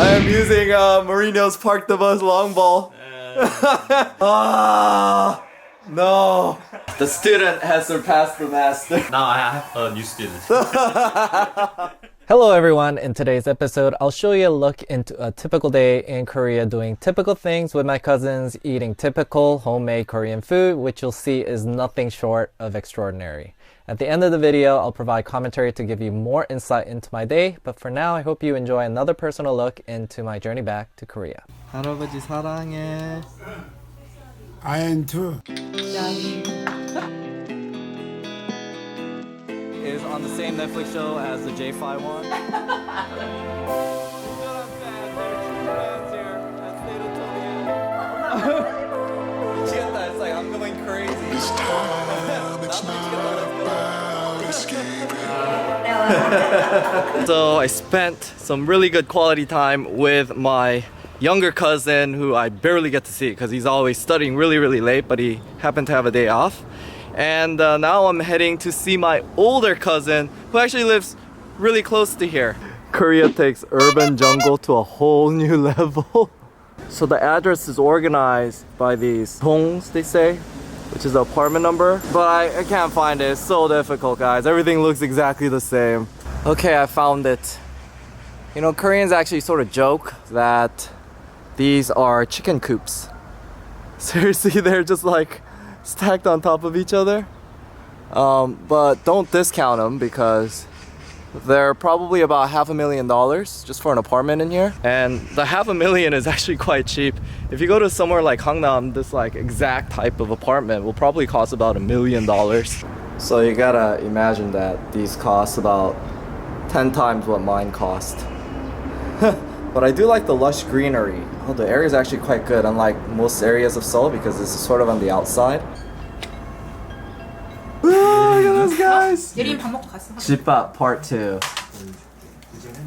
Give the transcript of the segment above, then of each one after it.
I am using Marino's Park the Bus long ball. Ah, no. The student has surpassed the master. Now I have a new student. Hello everyone, in today's episode I'll show you a look into a typical day in Korea doing typical things with my cousins, eating typical homemade Korean food, which you'll see is nothing short of extraordinary. At the end of the video, I'll provide commentary to give you more insight into my day, but for now I hope you enjoy another personal look into my journey back to Korea. 할아버지 사랑해. I am too. Is on the same Netflix show as the J5 one. It's like I'm going crazy. So I spent some really good quality time with my younger cousin who I barely get to see because he's always studying really late, but he happened to have a day off. And now I'm heading to see my older cousin who actually lives really close to here. Korea takes urban jungle to a whole new level. So the address is organized by these dongs, they say, which is the apartment number. But I can't find it. It's so difficult, guys. Everything looks exactly the same. Okay, I found it. You know, Koreans actually sort of joke that these are chicken coops. Seriously, they're just like stacked on top of each other. But don't discount them because they're probably about $500,000 just for an apartment in here. And the $500,000 is actually quite cheap. If you go to somewhere like Gangnam, this like exact type of apartment will probably cost about $1 million. So you gotta imagine that these cost about 10 times what mine cost. But I do like the lush greenery. Oh, the area is actually quite good, unlike most areas of Seoul, because this is sort of on the outside. Oh, look at those guys! 예림 밥 먹고 갔어. 집밥 part 2.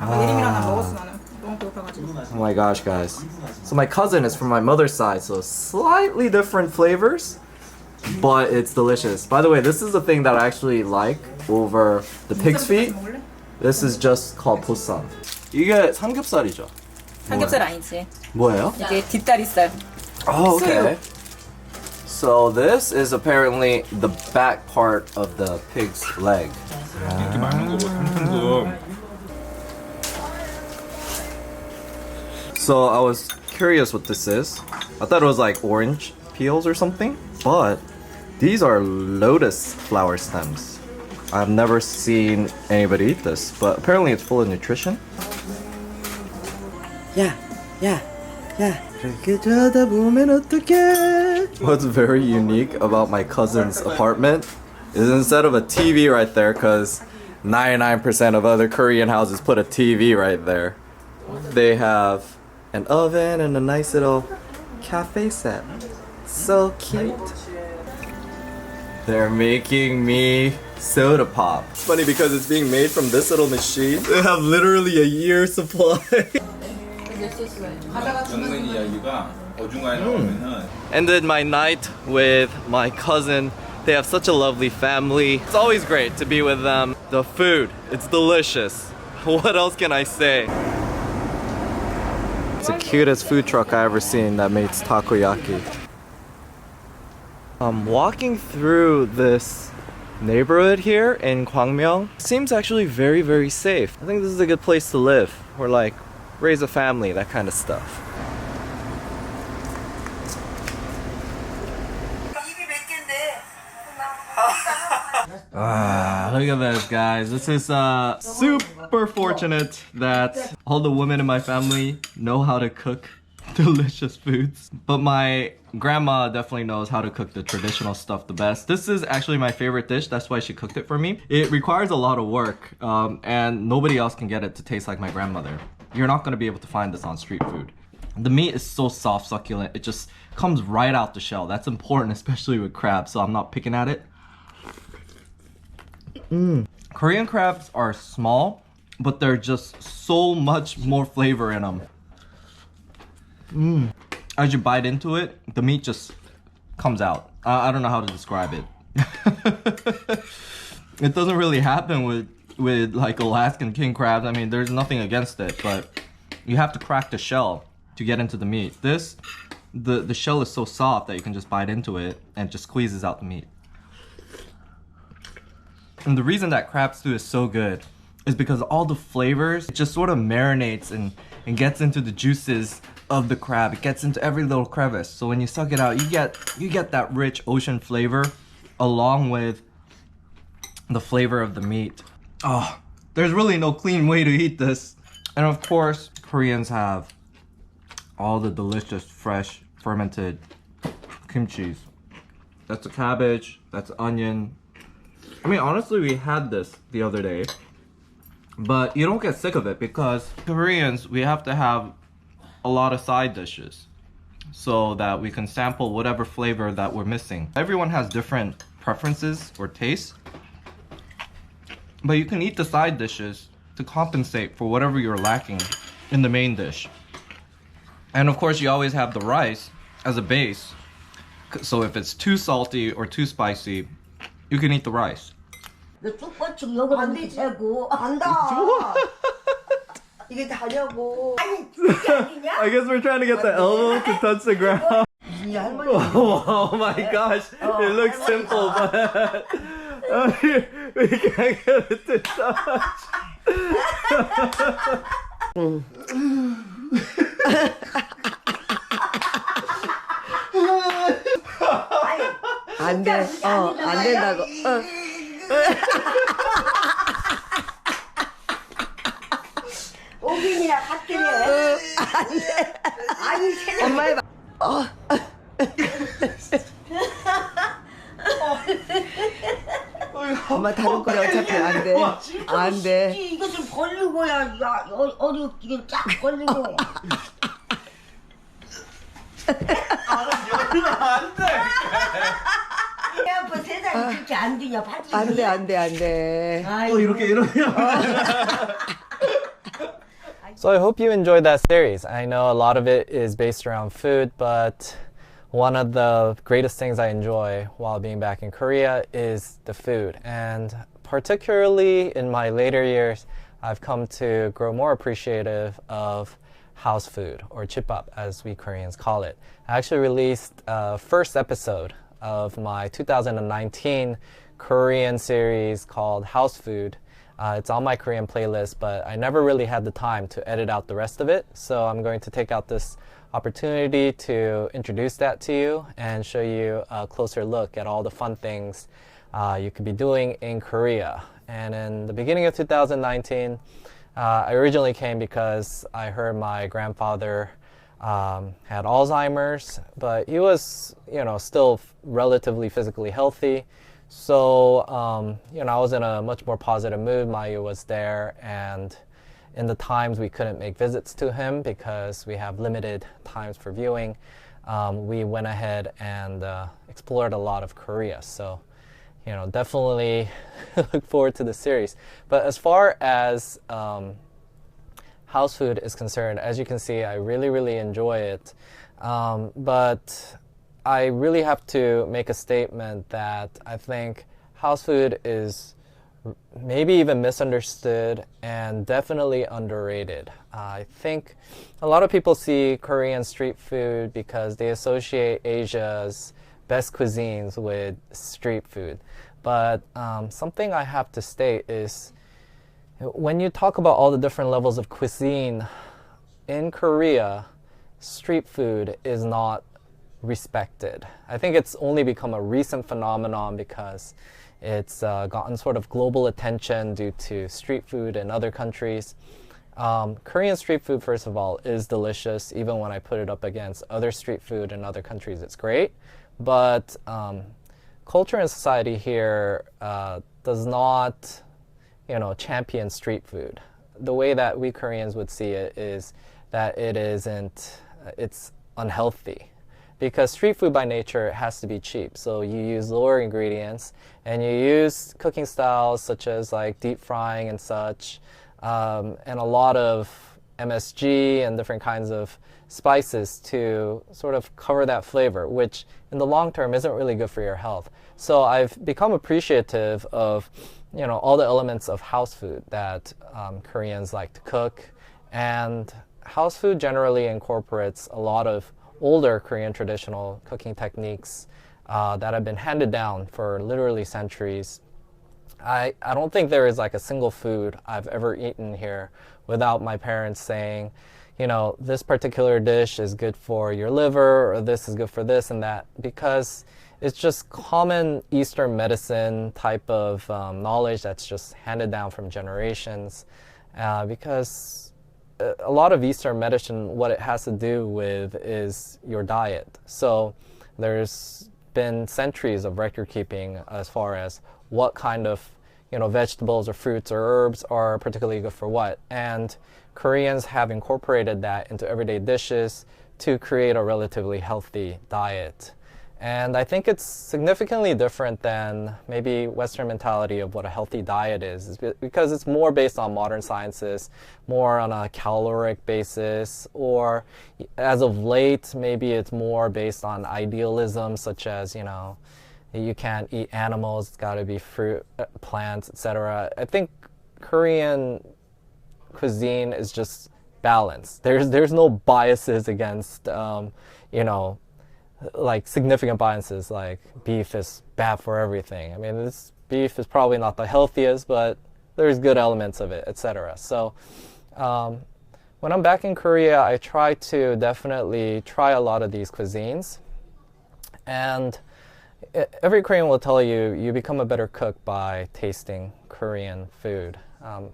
예림이랑 나 먹었어 나는. 너무 배고파가지고. Oh my gosh, guys. So my cousin is from my mother's side, so slightly different flavors, but it's delicious. By the way, this is the thing that I actually like over the pig's feet. This is just called 보쌈. 이게 삼겹살이죠? 삼겹살 아니지. 뭐예요? 이게 뒷다리살. Oh, okay. So this is apparently the back part of the pig's leg. 이렇게 많은 거고 상품도. So I was curious what this is. I thought it was like orange peels or something, but these are lotus flower stems. I've never seen anybody eat this, but apparently it's full of nutrition. What's very unique about my cousin's apartment is instead of a TV right there, because 99% of other Korean houses put a TV right there, they have an oven and a nice little cafe set. So cute. They're making me soda pop. It's funny because it's being made from this little machine. They have literally a year's supply. Ended my night with my cousin. They have such a lovely family. It's always great to be with them. The food, it's delicious. What else can I say? It's the cutest food truck I ever seen that makes takoyaki. Walking through this neighborhood here in Gwangmyeong seems actually very safe. I think this is a good place to live or like raise a family, that kind of stuff. Look at this, guys. This is super fortunate that all the women in my family know how to cook delicious foods. But my grandma definitely knows how to cook the traditional stuff the best. This is actually my favorite dish. That's why she cooked it for me. It requires a lot of work, and nobody else can get it to taste like my grandmother. You're not gonna be able to find this on street food. The meat is so soft, succulent. It just comes right out the shell. That's important, especially with crabs, so I'm not picking at it. Korean crabs are small, but they're just so much more flavor in them. As you bite into it, the meat just comes out. I don't know how to describe it. It doesn't really happen with like Alaskan king crabs. I mean, there's nothing against it, but you have to crack the shell to get into the meat. This, the shell is so soft that you can just bite into it and it just squeezes out the meat. And the reason that crab stew is so good is because all the flavors, it just sort of marinates and gets into the juices of the crab. It gets into every little crevice. So when you suck it out, you get that rich ocean flavor along with the flavor of the meat. Oh, there's really no clean way to eat this. And of course, Koreans have all the delicious, fresh, fermented kimchi. That's a cabbage, that's onion. I mean, honestly, we had this the other day, but you don't get sick of it because Koreans, we have to have a lot of side dishes so that we can sample whatever flavor that we're missing. Everyone has different preferences or tastes, but you can eat the side dishes to compensate for whatever you're lacking in the main dish. And of course, you always have the rice as a base. So if it's too salty or too spicy, you can eat the rice. 쑥고추 요거는 되고 안다. 이게 다냐고. 아니 그게 아니냐? I guess we're trying to get the elbow to touch the ground. 이 할머니. Oh my gosh, it looks simple, but we can't get it to touch. 안 돼. 안 된다고. 오빈이랑 같으래. 안 돼. 아니 세상. 엄마 해봐. 엄마 다른 거래 어차피 안 돼. 안 돼. 이거 좀 걸리고야. 야, 이게 쫙 걸리고. 안 돼. 야, 뭐 세상에 그렇게 안 되냐? 바지. 안 돼, 안 돼. 이렇게. So I hope you enjoyed that series. I know a lot of it is based around food, but one of the greatest things I enjoy while being back in Korea is the food. And particularly in my later years, I've come to grow more appreciative of house food, or chipap as we Koreans call it. I actually released a first episode of my 2019 Korean series called House Food. It's on my Korean playlist, but I never really had the time to edit out the rest of it. So I'm going to take out this opportunity to introduce that to you and show you a closer look at all the fun things you could be doing in Korea. And in the beginning of 2019, I originally came because I heard my grandfather had Alzheimer's, but he was, still relatively physically healthy. So, I was in a much more positive mood. Mayu was there, and in the times we couldn't make visits to him because we have limited times for viewing, we went ahead and explored a lot of Korea. So, definitely look forward to the series. But as far as house food is concerned, as you can see, I really, really enjoy it. But I really have to make a statement that I think house food is maybe even misunderstood and definitely underrated. I think a lot of people see Korean street food because they associate Asia's best cuisines with street food. But something I have to state is when you talk about all the different levels of cuisine in Korea, street food is not respected. I think it's only become a recent phenomenon because it's gotten sort of global attention due to street food in other countries. Korean street food, first of all, is delicious. Even when I put it up against other street food in other countries, it's great. But culture and society here does not, champion street food. The way that we Koreans would see it is that it's unhealthy. Because street food by nature has to be cheap. So you use lower ingredients and you use cooking styles such as like deep frying and such, and a lot of MSG and different kinds of spices to sort of cover that flavor, which in the long term isn't really good for your health. So I've become appreciative of, all the elements of house food that Koreans like to cook. And house food generally incorporates a lot of older Korean traditional cooking techniques that have been handed down for literally centuries. I don't think there is like a single food I've ever eaten here without my parents saying, you know, this particular dish is good for your liver, or this is good for this and that, because it's just common Eastern medicine type of knowledge that's just handed down from generations. Because a lot of Eastern medicine, what it has to do with is your diet. So there's been centuries of record keeping as far as what kind of, you know, vegetables or fruits or herbs are particularly good for what. And Koreans have incorporated that into everyday dishes to create a relatively healthy diet. And I think it's significantly different than maybe Western mentality of what a healthy diet is because it's more based on modern sciences, more on a caloric basis, or as of late, maybe it's more based on idealism, such as, you know, you can't eat animals, it's got to be fruit, plants, etc. I think Korean cuisine is just balanced. There's no biases against, you know, like significant biases like beef is bad for everything. I mean, this beef is probably not the healthiest, but there's good elements of it, etc. So when I'm back in Korea, I try to definitely try a lot of these cuisines. And every Korean will tell you, you become a better cook by tasting Korean food.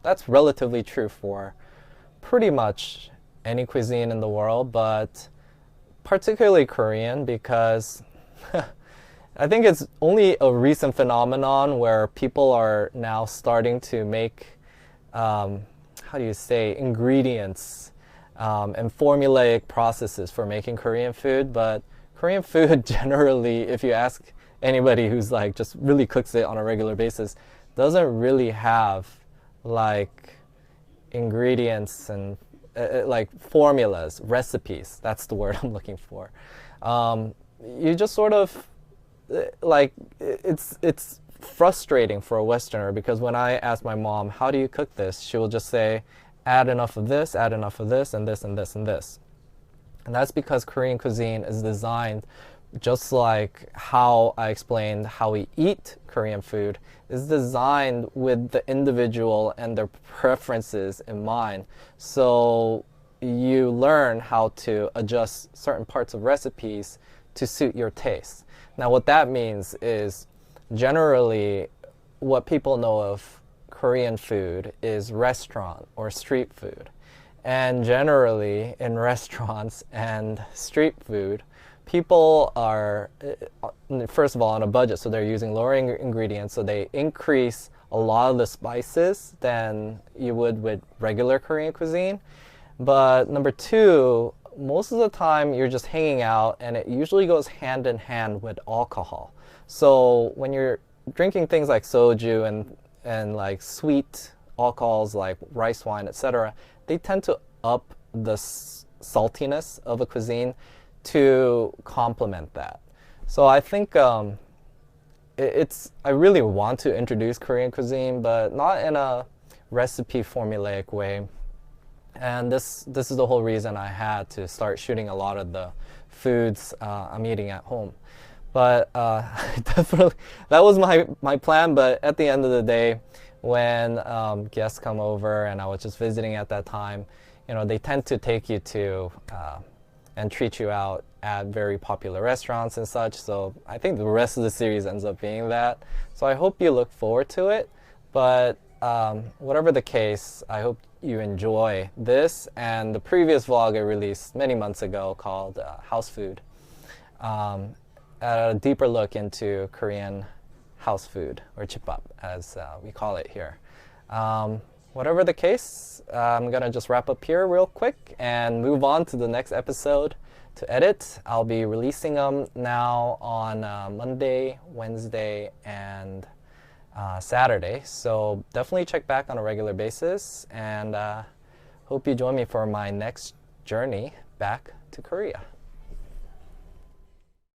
That's relatively true for pretty much any cuisine in the world, but particularly Korean, because I think it's only a recent phenomenon where people are now starting to make, how do you say, ingredients and formulaic processes for making Korean food. But Korean food generally, if you ask anybody who's like just really cooks it on a regular basis, doesn't really have like ingredients and like formulas, recipes, that's the word I'm looking for. You just sort of, like, it's frustrating for a Westerner, because when I ask my mom, how do you cook this? She will just say, add enough of this, and this, and this, and this. And that's because Korean cuisine is designed just like how I explained how we eat Korean food, is designed with the individual and their preferences in mind. So you learn how to adjust certain parts of recipes to suit your taste. Now what that means is generally what people know of Korean food is restaurant or street food. And generally in restaurants and street food, people are, first of all, on a budget, so they're using lower ingredients, so they increase a lot of the spices than you would with regular Korean cuisine. But number two, most of the time you're just hanging out, and it usually goes hand in hand with alcohol. So when you're drinking things like soju and like sweet alcohols like rice wine, etc., they tend to up the saltiness of a cuisine to complement that. So I think I really want to introduce Korean cuisine, but not in a recipe formulaic way. And this is the whole reason I had to start shooting a lot of the foods I'm eating at home. But definitely that was my plan. But at the end of the day, when guests come over, and I was just visiting at that time, you know, they tend to take you to and treat you out at very popular restaurants and such. So I think the rest of the series ends up being that. So I hope you look forward to it. But whatever the case, I hope you enjoy this and the previous vlog I released many months ago called House Food. A deeper look into Korean house food, or chipbap as we call it here. Whatever the case, I'm gonna just wrap up here real quick and move on to the next episode to edit. I'll be releasing them now on Monday, Wednesday, and Saturday. So definitely check back on a regular basis, and hope you join me for my next journey back to Korea.